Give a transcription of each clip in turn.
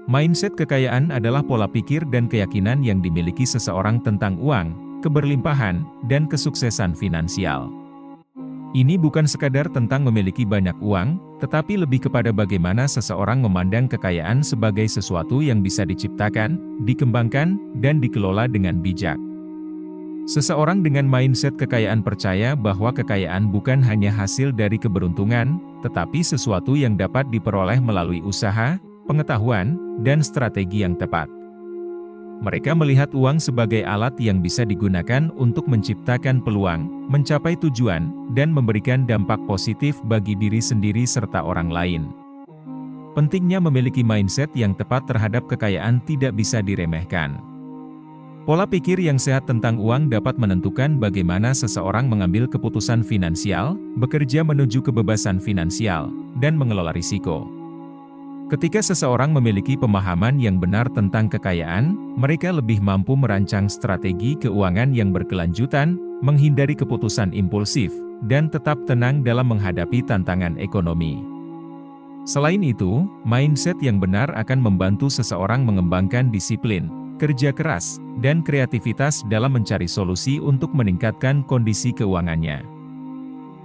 Mindset kekayaan adalah pola pikir dan keyakinan yang dimiliki seseorang tentang uang, keberlimpahan, dan kesuksesan finansial. Ini bukan sekadar tentang memiliki banyak uang, tetapi lebih kepada bagaimana seseorang memandang kekayaan sebagai sesuatu yang bisa diciptakan, dikembangkan, dan dikelola dengan bijak. Seseorang dengan mindset kekayaan percaya bahwa kekayaan bukan hanya hasil dari keberuntungan, tetapi sesuatu yang dapat diperoleh melalui usaha, pengetahuan, dan strategi yang tepat. Mereka melihat uang sebagai alat yang bisa digunakan untuk menciptakan peluang, mencapai tujuan, dan memberikan dampak positif bagi diri sendiri serta orang lain. Pentingnya memiliki mindset yang tepat terhadap kekayaan tidak bisa diremehkan. Pola pikir yang sehat tentang uang dapat menentukan bagaimana seseorang mengambil keputusan finansial, bekerja menuju kebebasan finansial, dan mengelola risiko. Ketika seseorang memiliki pemahaman yang benar tentang kekayaan, mereka lebih mampu merancang strategi keuangan yang berkelanjutan, menghindari keputusan impulsif, dan tetap tenang dalam menghadapi tantangan ekonomi. Selain itu, mindset yang benar akan membantu seseorang mengembangkan disiplin, kerja keras, dan kreativitas dalam mencari solusi untuk meningkatkan kondisi keuangannya.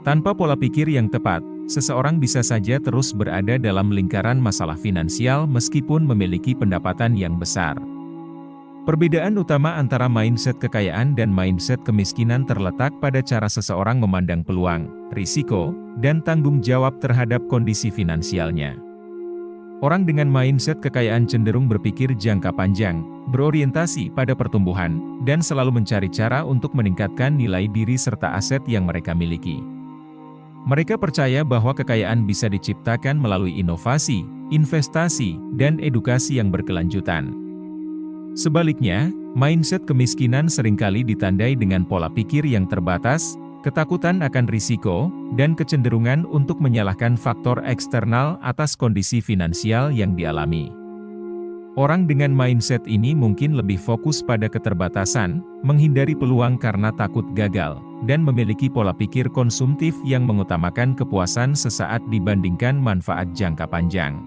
Tanpa pola pikir yang tepat, seseorang bisa saja terus berada dalam lingkaran masalah finansial meskipun memiliki pendapatan yang besar. Perbedaan utama antara mindset kekayaan dan mindset kemiskinan terletak pada cara seseorang memandang peluang, risiko, dan tanggung jawab terhadap kondisi finansialnya. Orang dengan mindset kekayaan cenderung berpikir jangka panjang, berorientasi pada pertumbuhan, dan selalu mencari cara untuk meningkatkan nilai diri serta aset yang mereka miliki. Mereka percaya bahwa kekayaan bisa diciptakan melalui inovasi, investasi, dan edukasi yang berkelanjutan. Sebaliknya, mindset kemiskinan seringkali ditandai dengan pola pikir yang terbatas, ketakutan akan risiko, dan kecenderungan untuk menyalahkan faktor eksternal atas kondisi finansial yang dialami. Orang dengan mindset ini mungkin lebih fokus pada keterbatasan, menghindari peluang karena takut gagal, dan memiliki pola pikir konsumtif yang mengutamakan kepuasan sesaat dibandingkan manfaat jangka panjang.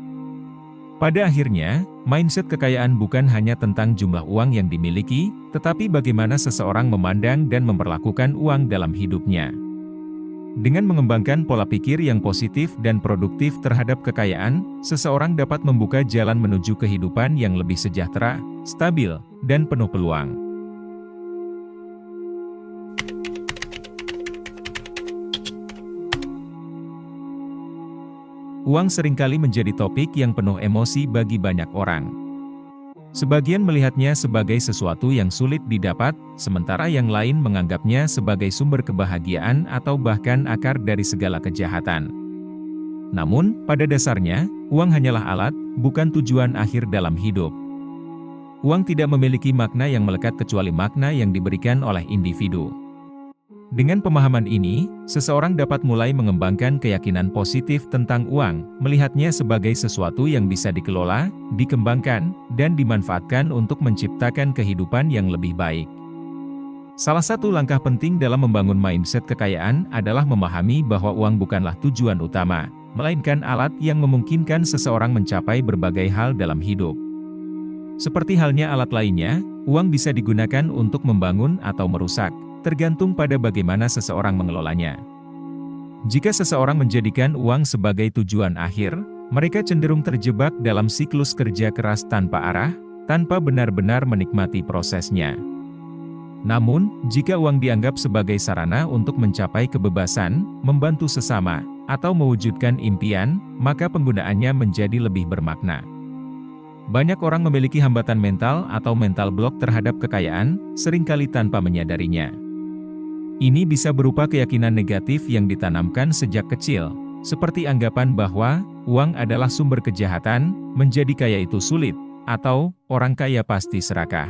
Pada akhirnya, mindset kekayaan bukan hanya tentang jumlah uang yang dimiliki, tetapi bagaimana seseorang memandang dan memperlakukan uang dalam hidupnya. Dengan mengembangkan pola pikir yang positif dan produktif terhadap kekayaan, seseorang dapat membuka jalan menuju kehidupan yang lebih sejahtera, stabil, dan penuh peluang. Uang seringkali menjadi topik yang penuh emosi bagi banyak orang. Sebagian melihatnya sebagai sesuatu yang sulit didapat, sementara yang lain menganggapnya sebagai sumber kebahagiaan atau bahkan akar dari segala kejahatan. Namun, pada dasarnya, uang hanyalah alat, bukan tujuan akhir dalam hidup. Uang tidak memiliki makna yang melekat kecuali makna yang diberikan oleh individu. Dengan pemahaman ini, seseorang dapat mulai mengembangkan keyakinan positif tentang uang, melihatnya sebagai sesuatu yang bisa dikelola, dikembangkan, dan dimanfaatkan untuk menciptakan kehidupan yang lebih baik. Salah satu langkah penting dalam membangun mindset kekayaan adalah memahami bahwa uang bukanlah tujuan utama, melainkan alat yang memungkinkan seseorang mencapai berbagai hal dalam hidup. Seperti halnya alat lainnya, uang bisa digunakan untuk membangun atau merusak, tergantung pada bagaimana seseorang mengelolanya. Jika seseorang menjadikan uang sebagai tujuan akhir, mereka cenderung terjebak dalam siklus kerja keras tanpa arah, tanpa benar-benar menikmati prosesnya. Namun, jika uang dianggap sebagai sarana untuk mencapai kebebasan, membantu sesama, atau mewujudkan impian, maka penggunaannya menjadi lebih bermakna. Banyak orang memiliki hambatan mental atau mental block terhadap kekayaan, seringkali tanpa menyadarinya. Ini bisa berupa keyakinan negatif yang ditanamkan sejak kecil, seperti anggapan bahwa uang adalah sumber kejahatan, menjadi kaya itu sulit, atau orang kaya pasti serakah.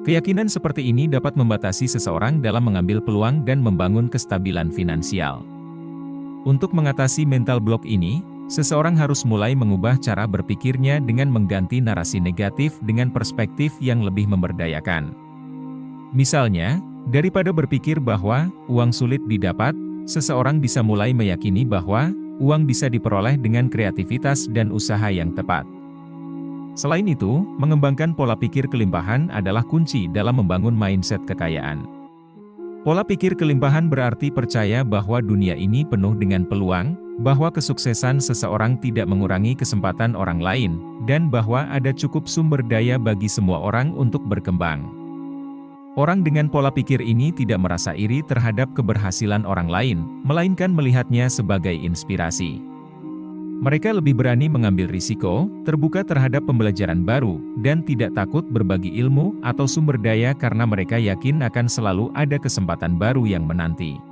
Keyakinan seperti ini dapat membatasi seseorang dalam mengambil peluang dan membangun kestabilan finansial. Untuk mengatasi mental block ini, seseorang harus mulai mengubah cara berpikirnya dengan mengganti narasi negatif dengan perspektif yang lebih memberdayakan. Misalnya, daripada berpikir bahwa uang sulit didapat, seseorang bisa mulai meyakini bahwa uang bisa diperoleh dengan kreativitas dan usaha yang tepat. Selain itu, mengembangkan pola pikir kelimpahan adalah kunci dalam membangun mindset kekayaan. Pola pikir kelimpahan berarti percaya bahwa dunia ini penuh dengan peluang, bahwa kesuksesan seseorang tidak mengurangi kesempatan orang lain, dan bahwa ada cukup sumber daya bagi semua orang untuk berkembang. Orang dengan pola pikir ini tidak merasa iri terhadap keberhasilan orang lain, melainkan melihatnya sebagai inspirasi. Mereka lebih berani mengambil risiko, terbuka terhadap pembelajaran baru, dan tidak takut berbagi ilmu atau sumber daya karena mereka yakin akan selalu ada kesempatan baru yang menanti.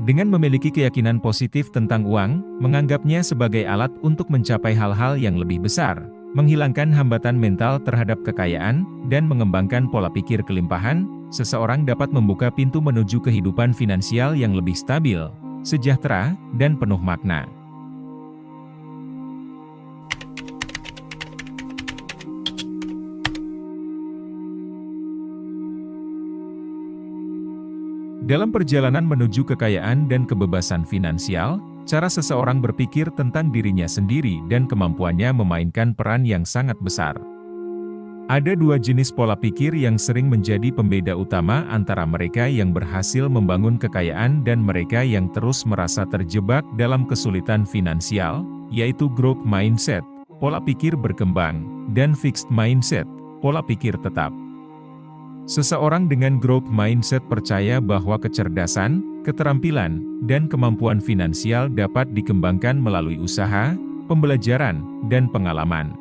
Dengan memiliki keyakinan positif tentang uang, menganggapnya sebagai alat untuk mencapai hal-hal yang lebih besar, menghilangkan hambatan mental terhadap kekayaan, dan mengembangkan pola pikir kelimpahan, seseorang dapat membuka pintu menuju kehidupan finansial yang lebih stabil, sejahtera, dan penuh makna. Dalam perjalanan menuju kekayaan dan kebebasan finansial, cara seseorang berpikir tentang dirinya sendiri dan kemampuannya memainkan peran yang sangat besar. Ada dua jenis pola pikir yang sering menjadi pembeda utama antara mereka yang berhasil membangun kekayaan dan mereka yang terus merasa terjebak dalam kesulitan finansial, yaitu growth mindset, pola pikir berkembang, dan fixed mindset, pola pikir tetap. Seseorang dengan growth mindset percaya bahwa kecerdasan, keterampilan, dan kemampuan finansial dapat dikembangkan melalui usaha, pembelajaran, dan pengalaman.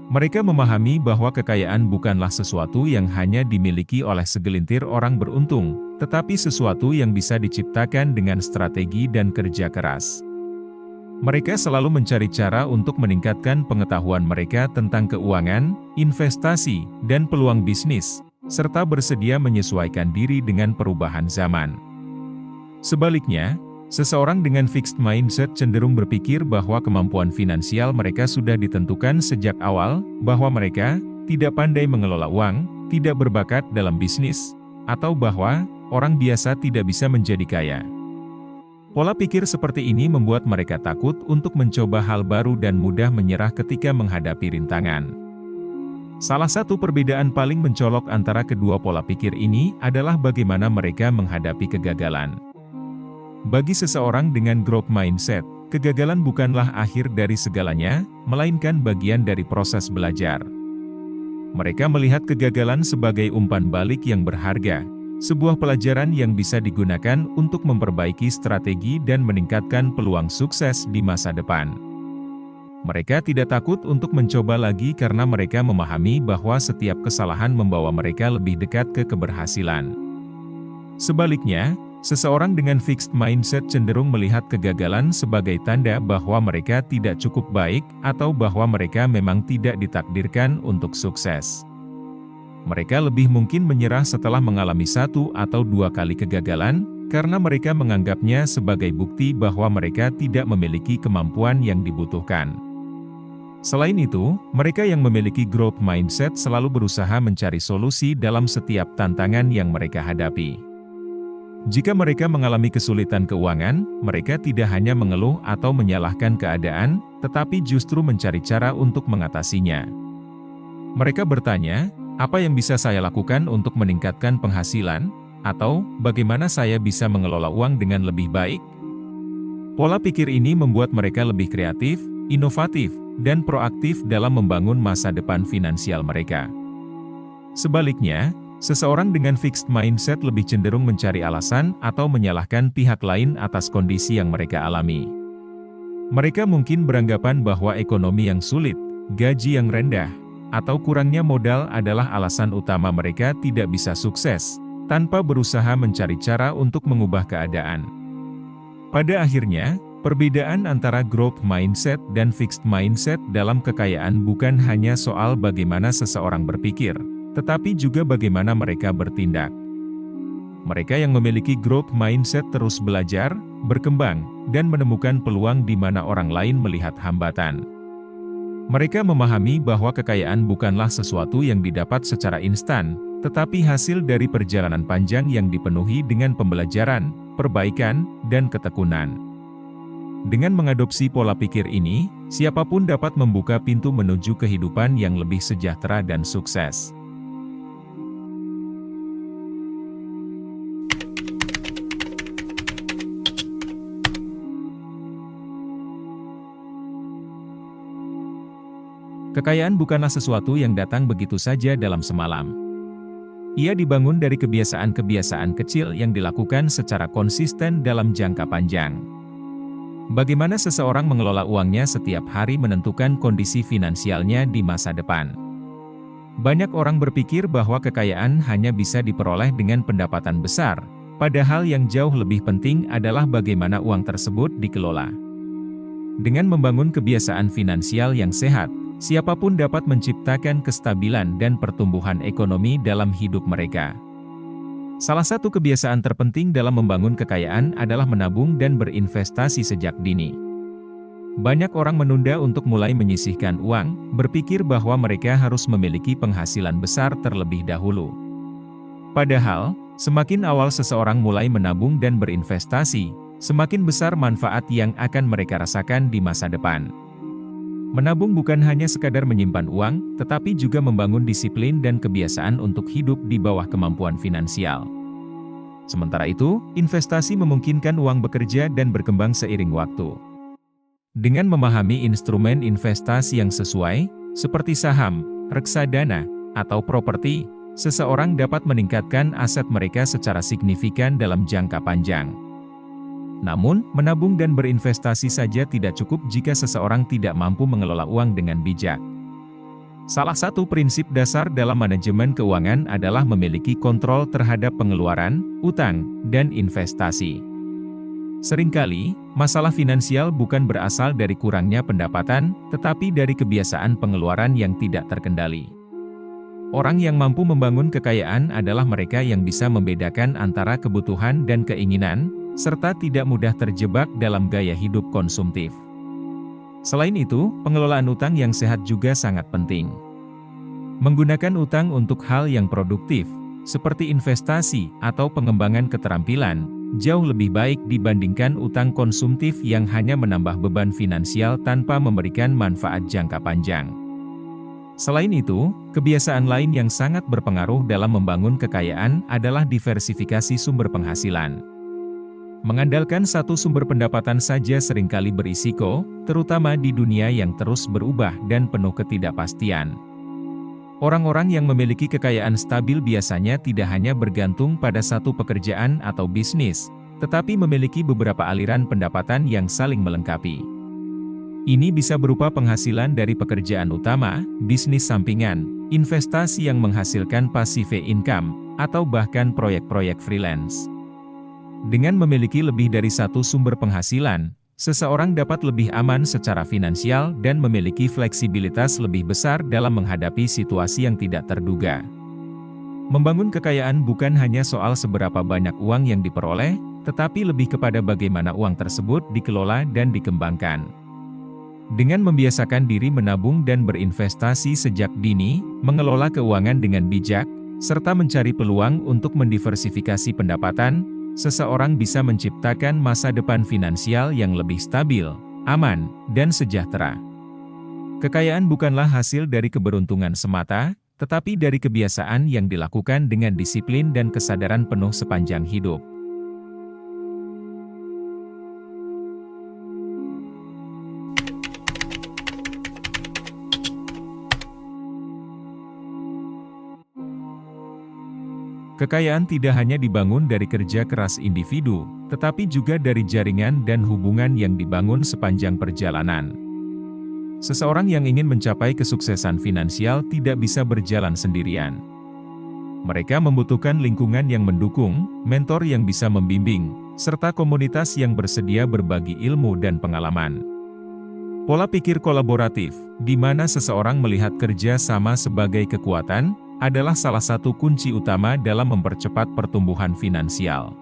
Mereka memahami bahwa kekayaan bukanlah sesuatu yang hanya dimiliki oleh segelintir orang beruntung, tetapi sesuatu yang bisa diciptakan dengan strategi dan kerja keras. Mereka selalu mencari cara untuk meningkatkan pengetahuan mereka tentang keuangan, investasi, dan peluang bisnis, serta bersedia menyesuaikan diri dengan perubahan zaman. Sebaliknya, seseorang dengan fixed mindset cenderung berpikir bahwa kemampuan finansial mereka sudah ditentukan sejak awal, bahwa mereka tidak pandai mengelola uang, tidak berbakat dalam bisnis, atau bahwa orang biasa tidak bisa menjadi kaya. Pola pikir seperti ini membuat mereka takut untuk mencoba hal baru dan mudah menyerah ketika menghadapi rintangan. Salah satu perbedaan paling mencolok antara kedua pola pikir ini adalah bagaimana mereka menghadapi kegagalan. Bagi seseorang dengan growth mindset, kegagalan bukanlah akhir dari segalanya, melainkan bagian dari proses belajar. Mereka melihat kegagalan sebagai umpan balik yang berharga, sebuah pelajaran yang bisa digunakan untuk memperbaiki strategi dan meningkatkan peluang sukses di masa depan. Mereka tidak takut untuk mencoba lagi karena mereka memahami bahwa setiap kesalahan membawa mereka lebih dekat ke keberhasilan. Sebaliknya, seseorang dengan fixed mindset cenderung melihat kegagalan sebagai tanda bahwa mereka tidak cukup baik atau bahwa mereka memang tidak ditakdirkan untuk sukses. Mereka lebih mungkin menyerah setelah mengalami satu atau dua kali kegagalan, karena mereka menganggapnya sebagai bukti bahwa mereka tidak memiliki kemampuan yang dibutuhkan. Selain itu, mereka yang memiliki growth mindset selalu berusaha mencari solusi dalam setiap tantangan yang mereka hadapi. Jika mereka mengalami kesulitan keuangan, mereka tidak hanya mengeluh atau menyalahkan keadaan, tetapi justru mencari cara untuk mengatasinya. Mereka bertanya, apa yang bisa saya lakukan untuk meningkatkan penghasilan, atau bagaimana saya bisa mengelola uang dengan lebih baik? Pola pikir ini membuat mereka lebih kreatif, inovatif, dan proaktif dalam membangun masa depan finansial mereka. Sebaliknya, seseorang dengan fixed mindset lebih cenderung mencari alasan atau menyalahkan pihak lain atas kondisi yang mereka alami. Mereka mungkin beranggapan bahwa ekonomi yang sulit, gaji yang rendah, atau kurangnya modal adalah alasan utama mereka tidak bisa sukses, tanpa berusaha mencari cara untuk mengubah keadaan. Pada akhirnya, perbedaan antara growth mindset dan fixed mindset dalam kekayaan bukan hanya soal bagaimana seseorang berpikir, tetapi juga bagaimana mereka bertindak. Mereka yang memiliki growth mindset terus belajar, berkembang, dan menemukan peluang di mana orang lain melihat hambatan. Mereka memahami bahwa kekayaan bukanlah sesuatu yang didapat secara instan, tetapi hasil dari perjalanan panjang yang dipenuhi dengan pembelajaran, perbaikan, dan ketekunan. Dengan mengadopsi pola pikir ini, siapapun dapat membuka pintu menuju kehidupan yang lebih sejahtera dan sukses. Kekayaan bukanlah sesuatu yang datang begitu saja dalam semalam. Ia dibangun dari kebiasaan-kebiasaan kecil yang dilakukan secara konsisten dalam jangka panjang. Bagaimana seseorang mengelola uangnya setiap hari menentukan kondisi finansialnya di masa depan. Banyak orang berpikir bahwa kekayaan hanya bisa diperoleh dengan pendapatan besar, padahal yang jauh lebih penting adalah bagaimana uang tersebut dikelola. Dengan membangun kebiasaan finansial yang sehat, siapapun dapat menciptakan kestabilan dan pertumbuhan ekonomi dalam hidup mereka. Salah satu kebiasaan terpenting dalam membangun kekayaan adalah menabung dan berinvestasi sejak dini. Banyak orang menunda untuk mulai menyisihkan uang, berpikir bahwa mereka harus memiliki penghasilan besar terlebih dahulu. Padahal, semakin awal seseorang mulai menabung dan berinvestasi, semakin besar manfaat yang akan mereka rasakan di masa depan. Menabung bukan hanya sekadar menyimpan uang, tetapi juga membangun disiplin dan kebiasaan untuk hidup di bawah kemampuan finansial. Sementara itu, investasi memungkinkan uang bekerja dan berkembang seiring waktu. Dengan memahami instrumen investasi yang sesuai, seperti saham, reksadana, atau properti, seseorang dapat meningkatkan aset mereka secara signifikan dalam jangka panjang. Namun, menabung dan berinvestasi saja tidak cukup jika seseorang tidak mampu mengelola uang dengan bijak. Salah satu prinsip dasar dalam manajemen keuangan adalah memiliki kontrol terhadap pengeluaran, utang, dan investasi. Seringkali, masalah finansial bukan berasal dari kurangnya pendapatan, tetapi dari kebiasaan pengeluaran yang tidak terkendali. Orang yang mampu membangun kekayaan adalah mereka yang bisa membedakan antara kebutuhan dan keinginan, serta tidak mudah terjebak dalam gaya hidup konsumtif. Selain itu, pengelolaan utang yang sehat juga sangat penting. Menggunakan utang untuk hal yang produktif, seperti investasi atau pengembangan keterampilan, jauh lebih baik dibandingkan utang konsumtif yang hanya menambah beban finansial tanpa memberikan manfaat jangka panjang. Selain itu, kebiasaan lain yang sangat berpengaruh dalam membangun kekayaan adalah diversifikasi sumber penghasilan. Mengandalkan satu sumber pendapatan saja seringkali berisiko, terutama di dunia yang terus berubah dan penuh ketidakpastian. Orang-orang yang memiliki kekayaan stabil biasanya tidak hanya bergantung pada satu pekerjaan atau bisnis, tetapi memiliki beberapa aliran pendapatan yang saling melengkapi. Ini bisa berupa penghasilan dari pekerjaan utama, bisnis sampingan, investasi yang menghasilkan passive income, atau bahkan proyek-proyek freelance. Dengan memiliki lebih dari satu sumber penghasilan, seseorang dapat lebih aman secara finansial dan memiliki fleksibilitas lebih besar dalam menghadapi situasi yang tidak terduga. Membangun kekayaan bukan hanya soal seberapa banyak uang yang diperoleh, tetapi lebih kepada bagaimana uang tersebut dikelola dan dikembangkan. Dengan membiasakan diri menabung dan berinvestasi sejak dini, mengelola keuangan dengan bijak, serta mencari peluang untuk mendiversifikasi pendapatan, seseorang bisa menciptakan masa depan finansial yang lebih stabil, aman, dan sejahtera. Kekayaan bukanlah hasil dari keberuntungan semata, tetapi dari kebiasaan yang dilakukan dengan disiplin dan kesadaran penuh sepanjang hidup. Kekayaan tidak hanya dibangun dari kerja keras individu, tetapi juga dari jaringan dan hubungan yang dibangun sepanjang perjalanan. Seseorang yang ingin mencapai kesuksesan finansial tidak bisa berjalan sendirian. Mereka membutuhkan lingkungan yang mendukung, mentor yang bisa membimbing, serta komunitas yang bersedia berbagi ilmu dan pengalaman. Pola pikir kolaboratif, di mana seseorang melihat kerja sama sebagai kekuatan, adalah salah satu kunci utama dalam mempercepat pertumbuhan finansial.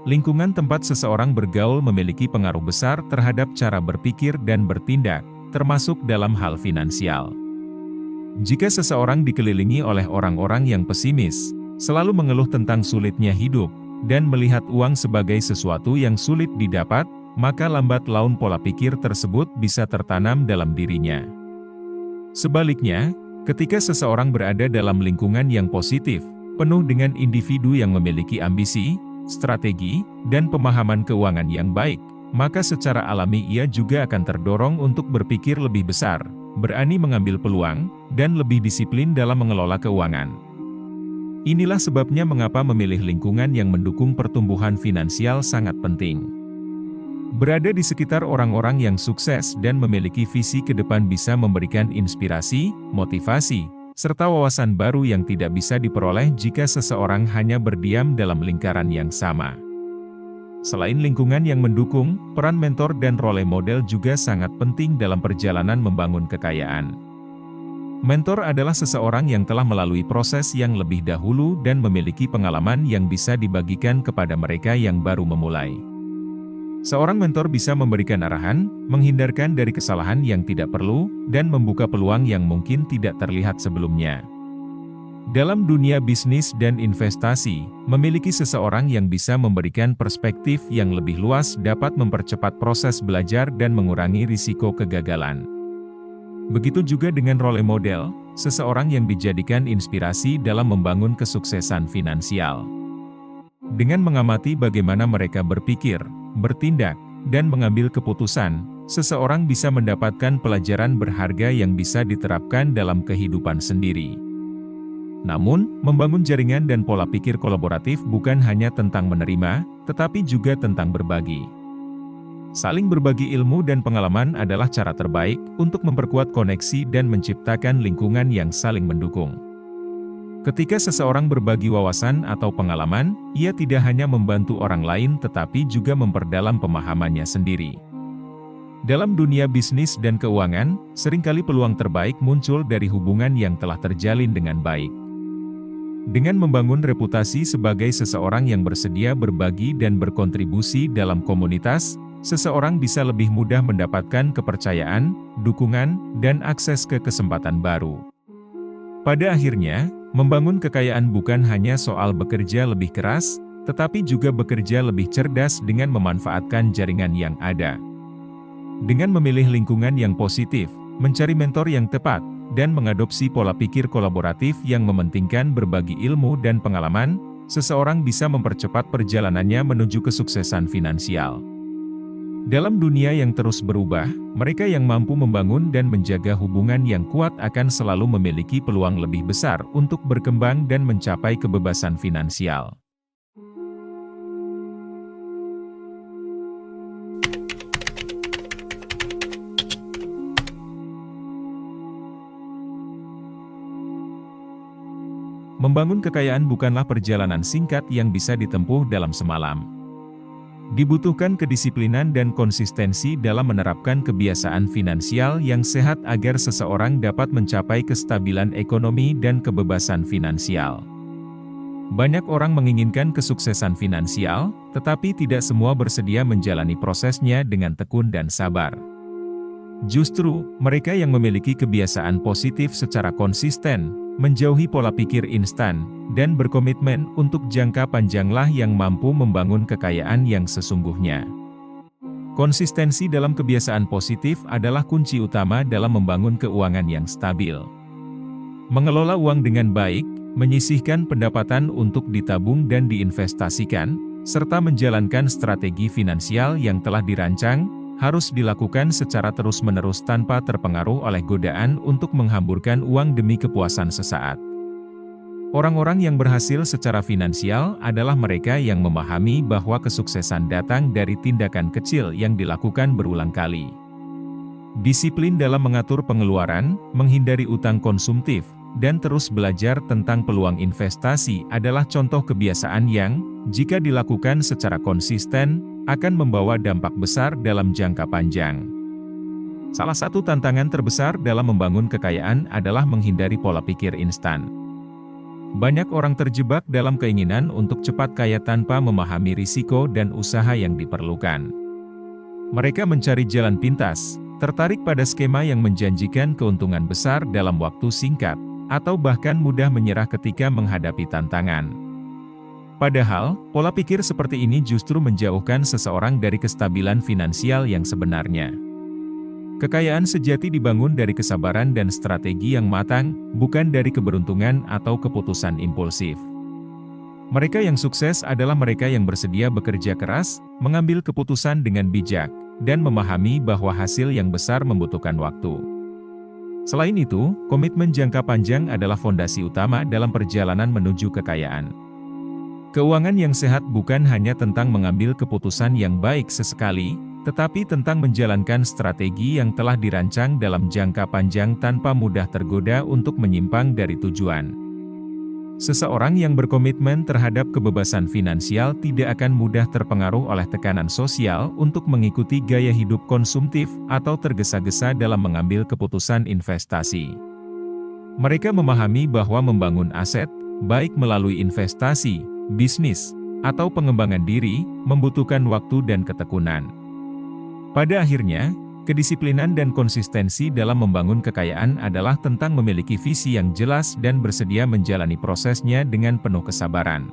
Lingkungan tempat seseorang bergaul memiliki pengaruh besar terhadap cara berpikir dan bertindak, termasuk dalam hal finansial. Jika seseorang dikelilingi oleh orang-orang yang pesimis, selalu mengeluh tentang sulitnya hidup, dan melihat uang sebagai sesuatu yang sulit didapat, maka lambat laun pola pikir tersebut bisa tertanam dalam dirinya. Sebaliknya, ketika seseorang berada dalam lingkungan yang positif, penuh dengan individu yang memiliki ambisi, strategi, dan pemahaman keuangan yang baik, maka secara alami ia juga akan terdorong untuk berpikir lebih besar, berani mengambil peluang, dan lebih disiplin dalam mengelola keuangan. Inilah sebabnya mengapa memilih lingkungan yang mendukung pertumbuhan finansial sangat penting. Berada di sekitar orang-orang yang sukses dan memiliki visi ke depan bisa memberikan inspirasi, motivasi, serta wawasan baru yang tidak bisa diperoleh jika seseorang hanya berdiam dalam lingkaran yang sama. Selain lingkungan yang mendukung, peran mentor dan role model juga sangat penting dalam perjalanan membangun kekayaan. Mentor adalah seseorang yang telah melalui proses yang lebih dahulu dan memiliki pengalaman yang bisa dibagikan kepada mereka yang baru memulai. Seorang mentor bisa memberikan arahan, menghindarkan dari kesalahan yang tidak perlu, dan membuka peluang yang mungkin tidak terlihat sebelumnya. Dalam dunia bisnis dan investasi, memiliki seseorang yang bisa memberikan perspektif yang lebih luas dapat mempercepat proses belajar dan mengurangi risiko kegagalan. Begitu juga dengan role model, seseorang yang dijadikan inspirasi dalam membangun kesuksesan finansial. Dengan mengamati bagaimana mereka berpikir, bertindak, dan mengambil keputusan, seseorang bisa mendapatkan pelajaran berharga yang bisa diterapkan dalam kehidupan sendiri. Namun, membangun jaringan dan pola pikir kolaboratif bukan hanya tentang menerima, tetapi juga tentang berbagi. Saling berbagi ilmu dan pengalaman adalah cara terbaik untuk memperkuat koneksi dan menciptakan lingkungan yang saling mendukung. Ketika seseorang berbagi wawasan atau pengalaman, ia tidak hanya membantu orang lain tetapi juga memperdalam pemahamannya sendiri. Dalam dunia bisnis dan keuangan, seringkali peluang terbaik muncul dari hubungan yang telah terjalin dengan baik. Dengan membangun reputasi sebagai seseorang yang bersedia berbagi dan berkontribusi dalam komunitas, seseorang bisa lebih mudah mendapatkan kepercayaan, dukungan, dan akses ke kesempatan baru. Pada akhirnya, membangun kekayaan bukan hanya soal bekerja lebih keras, tetapi juga bekerja lebih cerdas dengan memanfaatkan jaringan yang ada. Dengan memilih lingkungan yang positif, mencari mentor yang tepat, dan mengadopsi pola pikir kolaboratif yang mementingkan berbagi ilmu dan pengalaman, seseorang bisa mempercepat perjalanannya menuju kesuksesan finansial. Dalam dunia yang terus berubah, mereka yang mampu membangun dan menjaga hubungan yang kuat akan selalu memiliki peluang lebih besar untuk berkembang dan mencapai kebebasan finansial. Membangun kekayaan bukanlah perjalanan singkat yang bisa ditempuh dalam semalam. Dibutuhkan kedisiplinan dan konsistensi dalam menerapkan kebiasaan finansial yang sehat agar seseorang dapat mencapai kestabilan ekonomi dan kebebasan finansial. Banyak orang menginginkan kesuksesan finansial, tetapi tidak semua bersedia menjalani prosesnya dengan tekun dan sabar. Justru, mereka yang memiliki kebiasaan positif secara konsisten, menjauhi pola pikir instan, dan berkomitmen untuk jangka panjanglah yang mampu membangun kekayaan yang sesungguhnya. Konsistensi dalam kebiasaan positif adalah kunci utama dalam membangun keuangan yang stabil. Mengelola uang dengan baik, menyisihkan pendapatan untuk ditabung dan diinvestasikan, serta menjalankan strategi finansial yang telah dirancang, harus dilakukan secara terus-menerus tanpa terpengaruh oleh godaan untuk menghamburkan uang demi kepuasan sesaat. Orang-orang yang berhasil secara finansial adalah mereka yang memahami bahwa kesuksesan datang dari tindakan kecil yang dilakukan berulang kali. Disiplin dalam mengatur pengeluaran, menghindari utang konsumtif, dan terus belajar tentang peluang investasi adalah contoh kebiasaan yang, jika dilakukan secara konsisten, akan membawa dampak besar dalam jangka panjang. Salah satu tantangan terbesar dalam membangun kekayaan adalah menghindari pola pikir instan. Banyak orang terjebak dalam keinginan untuk cepat kaya tanpa memahami risiko dan usaha yang diperlukan. Mereka mencari jalan pintas, tertarik pada skema yang menjanjikan keuntungan besar dalam waktu singkat, atau bahkan mudah menyerah ketika menghadapi tantangan. Padahal, pola pikir seperti ini justru menjauhkan seseorang dari kestabilan finansial yang sebenarnya. Kekayaan sejati dibangun dari kesabaran dan strategi yang matang, bukan dari keberuntungan atau keputusan impulsif. Mereka yang sukses adalah mereka yang bersedia bekerja keras, mengambil keputusan dengan bijak, dan memahami bahwa hasil yang besar membutuhkan waktu. Selain itu, komitmen jangka panjang adalah fondasi utama dalam perjalanan menuju kekayaan. Keuangan yang sehat bukan hanya tentang mengambil keputusan yang baik sesekali, tetapi tentang menjalankan strategi yang telah dirancang dalam jangka panjang tanpa mudah tergoda untuk menyimpang dari tujuan. Seseorang yang berkomitmen terhadap kebebasan finansial tidak akan mudah terpengaruh oleh tekanan sosial untuk mengikuti gaya hidup konsumtif atau tergesa-gesa dalam mengambil keputusan investasi. Mereka memahami bahwa membangun aset, baik melalui investasi, bisnis, atau pengembangan diri, membutuhkan waktu dan ketekunan. Pada akhirnya, kedisiplinan dan konsistensi dalam membangun kekayaan adalah tentang memiliki visi yang jelas dan bersedia menjalani prosesnya dengan penuh kesabaran.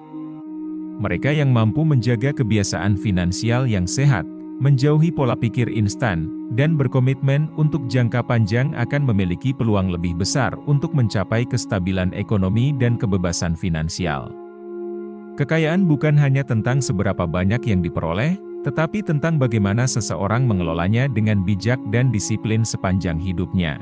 Mereka yang mampu menjaga kebiasaan finansial yang sehat, menjauhi pola pikir instan, dan berkomitmen untuk jangka panjang akan memiliki peluang lebih besar untuk mencapai kestabilan ekonomi dan kebebasan finansial. Kekayaan bukan hanya tentang seberapa banyak yang diperoleh, tetapi tentang bagaimana seseorang mengelolanya dengan bijak dan disiplin sepanjang hidupnya.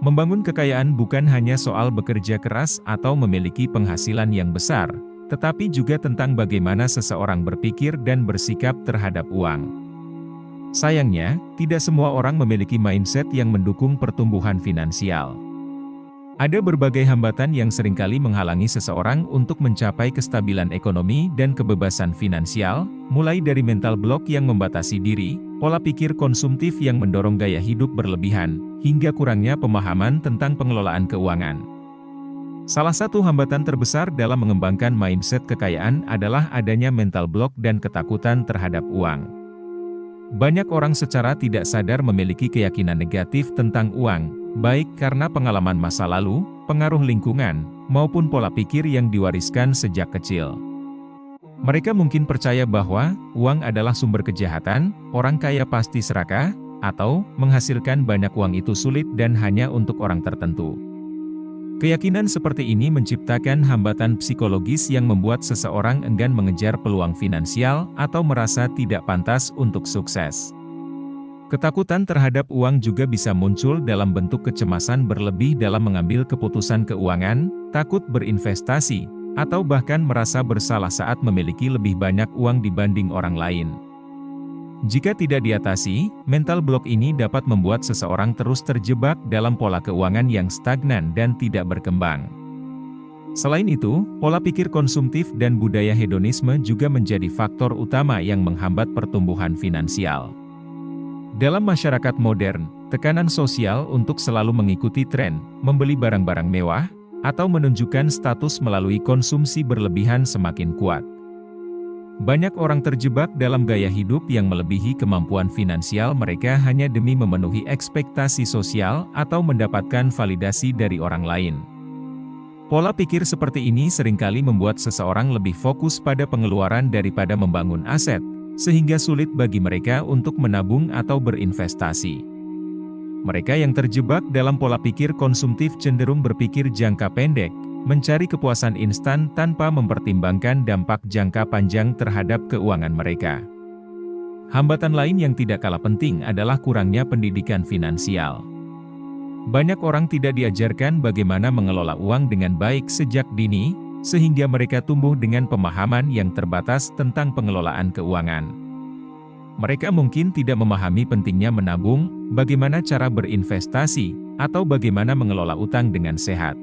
Membangun kekayaan bukan hanya soal bekerja keras atau memiliki penghasilan yang besar, tetapi juga tentang bagaimana seseorang berpikir dan bersikap terhadap uang. Sayangnya, tidak semua orang memiliki mindset yang mendukung pertumbuhan finansial. Ada berbagai hambatan yang seringkali menghalangi seseorang untuk mencapai kestabilan ekonomi dan kebebasan finansial, mulai dari mental block yang membatasi diri, pola pikir konsumtif yang mendorong gaya hidup berlebihan, hingga kurangnya pemahaman tentang pengelolaan keuangan. Salah satu hambatan terbesar dalam mengembangkan mindset kekayaan adalah adanya mental block dan ketakutan terhadap uang. Banyak orang secara tidak sadar memiliki keyakinan negatif tentang uang, baik karena pengalaman masa lalu, pengaruh lingkungan, maupun pola pikir yang diwariskan sejak kecil. Mereka mungkin percaya bahwa uang adalah sumber kejahatan, orang kaya pasti serakah, atau menghasilkan banyak uang itu sulit dan hanya untuk orang tertentu. Keyakinan seperti ini menciptakan hambatan psikologis yang membuat seseorang enggan mengejar peluang finansial atau merasa tidak pantas untuk sukses. Ketakutan terhadap uang juga bisa muncul dalam bentuk kecemasan berlebih dalam mengambil keputusan keuangan, takut berinvestasi, atau bahkan merasa bersalah saat memiliki lebih banyak uang dibanding orang lain. Jika tidak diatasi, mental block ini dapat membuat seseorang terus terjebak dalam pola keuangan yang stagnan dan tidak berkembang. Selain itu, pola pikir konsumtif dan budaya hedonisme juga menjadi faktor utama yang menghambat pertumbuhan finansial. Dalam masyarakat modern, tekanan sosial untuk selalu mengikuti tren, membeli barang-barang mewah, atau menunjukkan status melalui konsumsi berlebihan semakin kuat. Banyak orang terjebak dalam gaya hidup yang melebihi kemampuan finansial mereka hanya demi memenuhi ekspektasi sosial atau mendapatkan validasi dari orang lain. Pola pikir seperti ini seringkali membuat seseorang lebih fokus pada pengeluaran daripada membangun aset, sehingga sulit bagi mereka untuk menabung atau berinvestasi. Mereka yang terjebak dalam pola pikir konsumtif cenderung berpikir jangka pendek, mencari kepuasan instan tanpa mempertimbangkan dampak jangka panjang terhadap keuangan mereka. Hambatan lain yang tidak kalah penting adalah kurangnya pendidikan finansial. Banyak orang tidak diajarkan bagaimana mengelola uang dengan baik sejak dini, sehingga mereka tumbuh dengan pemahaman yang terbatas tentang pengelolaan keuangan. Mereka mungkin tidak memahami pentingnya menabung, bagaimana cara berinvestasi, atau bagaimana mengelola utang dengan sehat.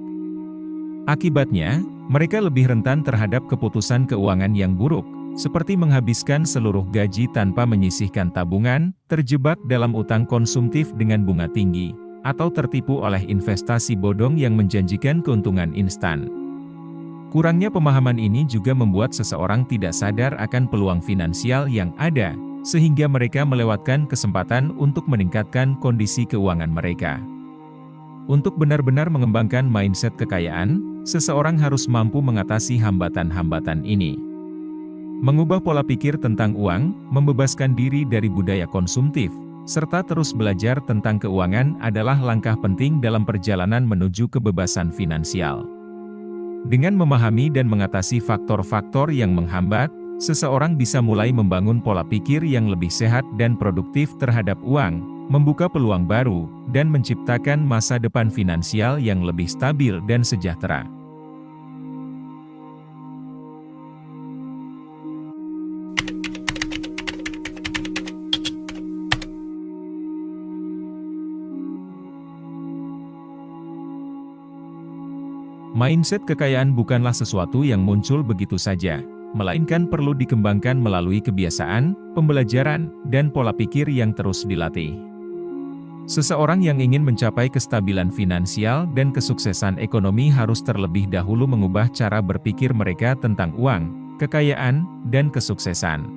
Akibatnya, mereka lebih rentan terhadap keputusan keuangan yang buruk, seperti menghabiskan seluruh gaji tanpa menyisihkan tabungan, terjebak dalam utang konsumtif dengan bunga tinggi, atau tertipu oleh investasi bodong yang menjanjikan keuntungan instan. Kurangnya pemahaman ini juga membuat seseorang tidak sadar akan peluang finansial yang ada, sehingga mereka melewatkan kesempatan untuk meningkatkan kondisi keuangan mereka. Untuk benar-benar mengembangkan mindset kekayaan, seseorang harus mampu mengatasi hambatan-hambatan ini. Mengubah pola pikir tentang uang, membebaskan diri dari budaya konsumtif, serta terus belajar tentang keuangan adalah langkah penting dalam perjalanan menuju kebebasan finansial. Dengan memahami dan mengatasi faktor-faktor yang menghambat, seseorang bisa mulai membangun pola pikir yang lebih sehat dan produktif terhadap uang, membuka peluang baru, dan menciptakan masa depan finansial yang lebih stabil dan sejahtera. Mindset kekayaan bukanlah sesuatu yang muncul begitu saja, melainkan perlu dikembangkan melalui kebiasaan, pembelajaran, dan pola pikir yang terus dilatih. Seseorang yang ingin mencapai kestabilan finansial dan kesuksesan ekonomi harus terlebih dahulu mengubah cara berpikir mereka tentang uang, kekayaan, dan kesuksesan.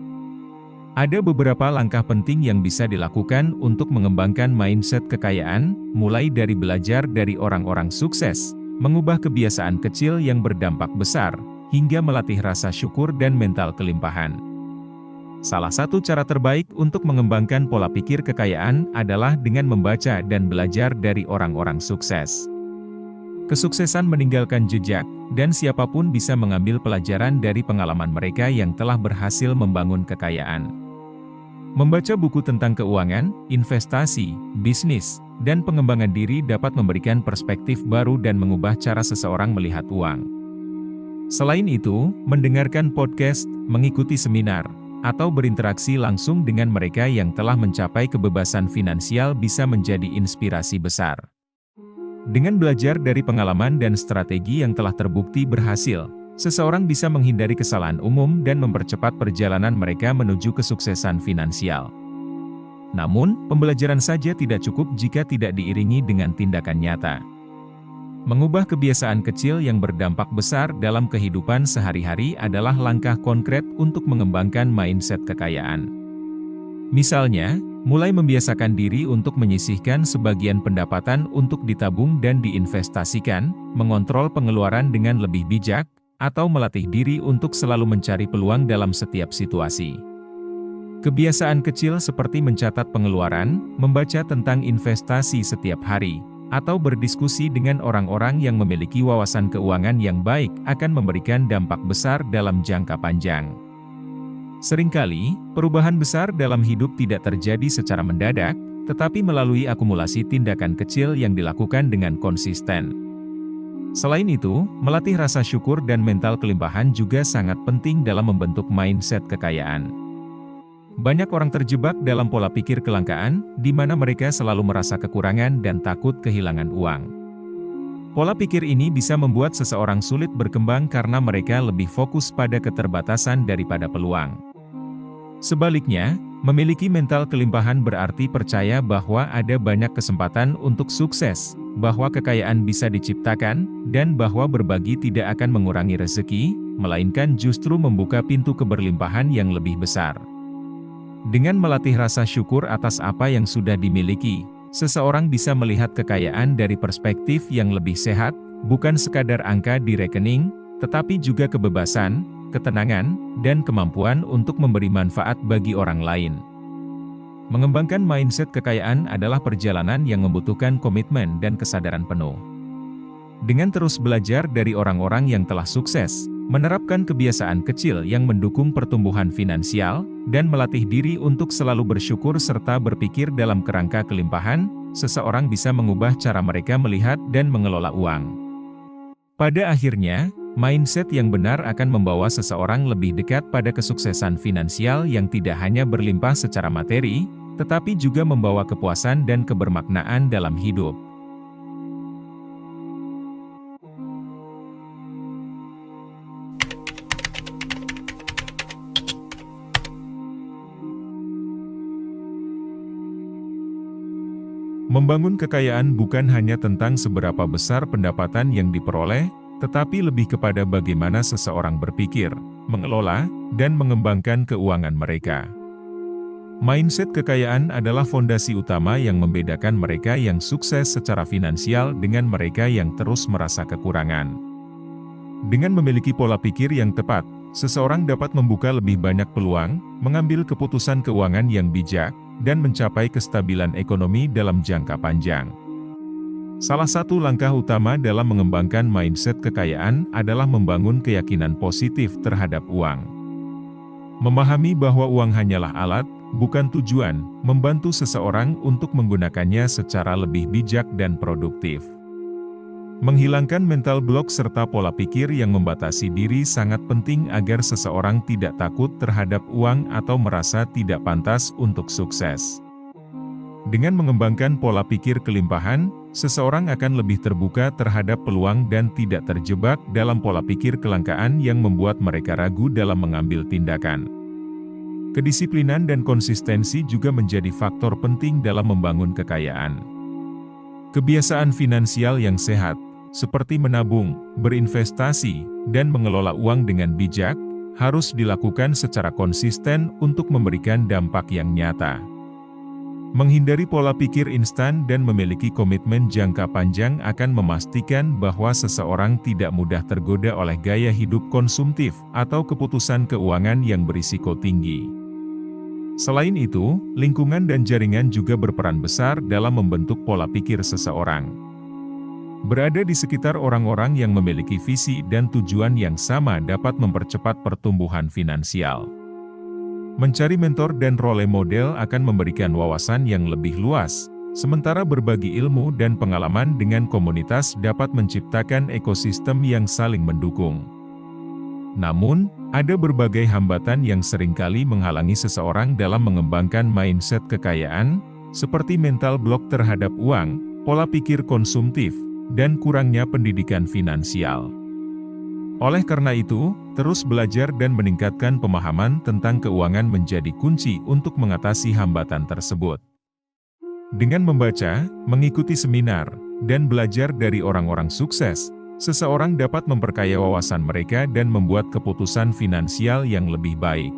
Ada beberapa langkah penting yang bisa dilakukan untuk mengembangkan mindset kekayaan, mulai dari belajar dari orang-orang sukses, mengubah kebiasaan kecil yang berdampak besar, hingga melatih rasa syukur dan mental kelimpahan. Salah satu cara terbaik untuk mengembangkan pola pikir kekayaan adalah dengan membaca dan belajar dari orang-orang sukses. Kesuksesan meninggalkan jejak, dan siapapun bisa mengambil pelajaran dari pengalaman mereka yang telah berhasil membangun kekayaan. Membaca buku tentang keuangan, investasi, bisnis, dan pengembangan diri dapat memberikan perspektif baru dan mengubah cara seseorang melihat uang. Selain itu, mendengarkan podcast, mengikuti seminar, atau berinteraksi langsung dengan mereka yang telah mencapai kebebasan finansial bisa menjadi inspirasi besar. Dengan belajar dari pengalaman dan strategi yang telah terbukti berhasil, seseorang bisa menghindari kesalahan umum dan mempercepat perjalanan mereka menuju kesuksesan finansial. Namun, pembelajaran saja tidak cukup jika tidak diiringi dengan tindakan nyata. Mengubah kebiasaan kecil yang berdampak besar dalam kehidupan sehari-hari adalah langkah konkret untuk mengembangkan mindset kekayaan. Misalnya, mulai membiasakan diri untuk menyisihkan sebagian pendapatan untuk ditabung dan diinvestasikan, mengontrol pengeluaran dengan lebih bijak, atau melatih diri untuk selalu mencari peluang dalam setiap situasi. Kebiasaan kecil seperti mencatat pengeluaran, membaca tentang investasi setiap hari, atau berdiskusi dengan orang-orang yang memiliki wawasan keuangan yang baik akan memberikan dampak besar dalam jangka panjang. Seringkali, perubahan besar dalam hidup tidak terjadi secara mendadak, tetapi melalui akumulasi tindakan kecil yang dilakukan dengan konsisten. Selain itu, melatih rasa syukur dan mental kelimpahan juga sangat penting dalam membentuk mindset kekayaan. Banyak orang terjebak dalam pola pikir kelangkaan, di mana mereka selalu merasa kekurangan dan takut kehilangan uang. Pola pikir ini bisa membuat seseorang sulit berkembang karena mereka lebih fokus pada keterbatasan daripada peluang. Sebaliknya, memiliki mental kelimpahan berarti percaya bahwa ada banyak kesempatan untuk sukses, bahwa kekayaan bisa diciptakan, dan bahwa berbagi tidak akan mengurangi rezeki, melainkan justru membuka pintu keberlimpahan yang lebih besar. Dengan melatih rasa syukur atas apa yang sudah dimiliki, seseorang bisa melihat kekayaan dari perspektif yang lebih sehat, bukan sekadar angka di rekening, tetapi juga kebebasan, ketenangan, dan kemampuan untuk memberi manfaat bagi orang lain. Mengembangkan mindset kekayaan adalah perjalanan yang membutuhkan komitmen dan kesadaran penuh. Dengan terus belajar dari orang-orang yang telah sukses, menerapkan kebiasaan kecil yang mendukung pertumbuhan finansial, dan melatih diri untuk selalu bersyukur serta berpikir dalam kerangka kelimpahan, seseorang bisa mengubah cara mereka melihat dan mengelola uang. Pada akhirnya, mindset yang benar akan membawa seseorang lebih dekat pada kesuksesan finansial yang tidak hanya berlimpah secara materi, tetapi juga membawa kepuasan dan kebermaknaan dalam hidup. Membangun kekayaan bukan hanya tentang seberapa besar pendapatan yang diperoleh, tetapi lebih kepada bagaimana seseorang berpikir, mengelola, dan mengembangkan keuangan mereka. Mindset kekayaan adalah fondasi utama yang membedakan mereka yang sukses secara finansial dengan mereka yang terus merasa kekurangan. Dengan memiliki pola pikir yang tepat, seseorang dapat membuka lebih banyak peluang, mengambil keputusan keuangan yang bijak, dan mencapai kestabilan ekonomi dalam jangka panjang. Salah satu langkah utama dalam mengembangkan mindset kekayaan adalah membangun keyakinan positif terhadap uang. Memahami bahwa uang hanyalah alat, bukan tujuan, membantu seseorang untuk menggunakannya secara lebih bijak dan produktif. Menghilangkan mental block serta pola pikir yang membatasi diri sangat penting agar seseorang tidak takut terhadap uang atau merasa tidak pantas untuk sukses. Dengan mengembangkan pola pikir kelimpahan, seseorang akan lebih terbuka terhadap peluang dan tidak terjebak dalam pola pikir kelangkaan yang membuat mereka ragu dalam mengambil tindakan. Kedisiplinan dan konsistensi juga menjadi faktor penting dalam membangun kekayaan. Kebiasaan finansial yang sehat, seperti menabung, berinvestasi, dan mengelola uang dengan bijak, harus dilakukan secara konsisten untuk memberikan dampak yang nyata. Menghindari pola pikir instan dan memiliki komitmen jangka panjang akan memastikan bahwa seseorang tidak mudah tergoda oleh gaya hidup konsumtif atau keputusan keuangan yang berisiko tinggi. Selain itu, lingkungan dan jaringan juga berperan besar dalam membentuk pola pikir seseorang. Berada di sekitar orang-orang yang memiliki visi dan tujuan yang sama dapat mempercepat pertumbuhan finansial. Mencari mentor dan role model akan memberikan wawasan yang lebih luas, sementara berbagi ilmu dan pengalaman dengan komunitas dapat menciptakan ekosistem yang saling mendukung. Namun, ada berbagai hambatan yang seringkali menghalangi seseorang dalam mengembangkan mindset kekayaan, seperti mental block terhadap uang, pola pikir konsumtif, dan kurangnya pendidikan finansial. Oleh karena itu, terus belajar dan meningkatkan pemahaman tentang keuangan menjadi kunci untuk mengatasi hambatan tersebut. Dengan membaca, mengikuti seminar, dan belajar dari orang-orang sukses, seseorang dapat memperkaya wawasan mereka dan membuat keputusan finansial yang lebih baik.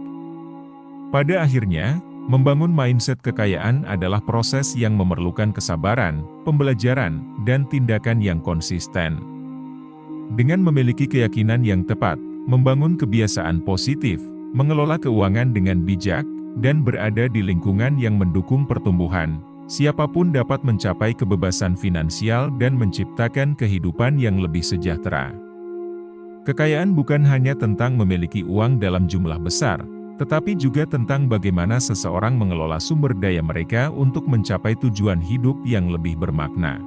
Pada akhirnya, membangun mindset kekayaan adalah proses yang memerlukan kesabaran, pembelajaran, dan tindakan yang konsisten. Dengan memiliki keyakinan yang tepat, membangun kebiasaan positif, mengelola keuangan dengan bijak, dan berada di lingkungan yang mendukung pertumbuhan, siapapun dapat mencapai kebebasan finansial dan menciptakan kehidupan yang lebih sejahtera. Kekayaan bukan hanya tentang memiliki uang dalam jumlah besar, tetapi juga tentang bagaimana seseorang mengelola sumber daya mereka untuk mencapai tujuan hidup yang lebih bermakna.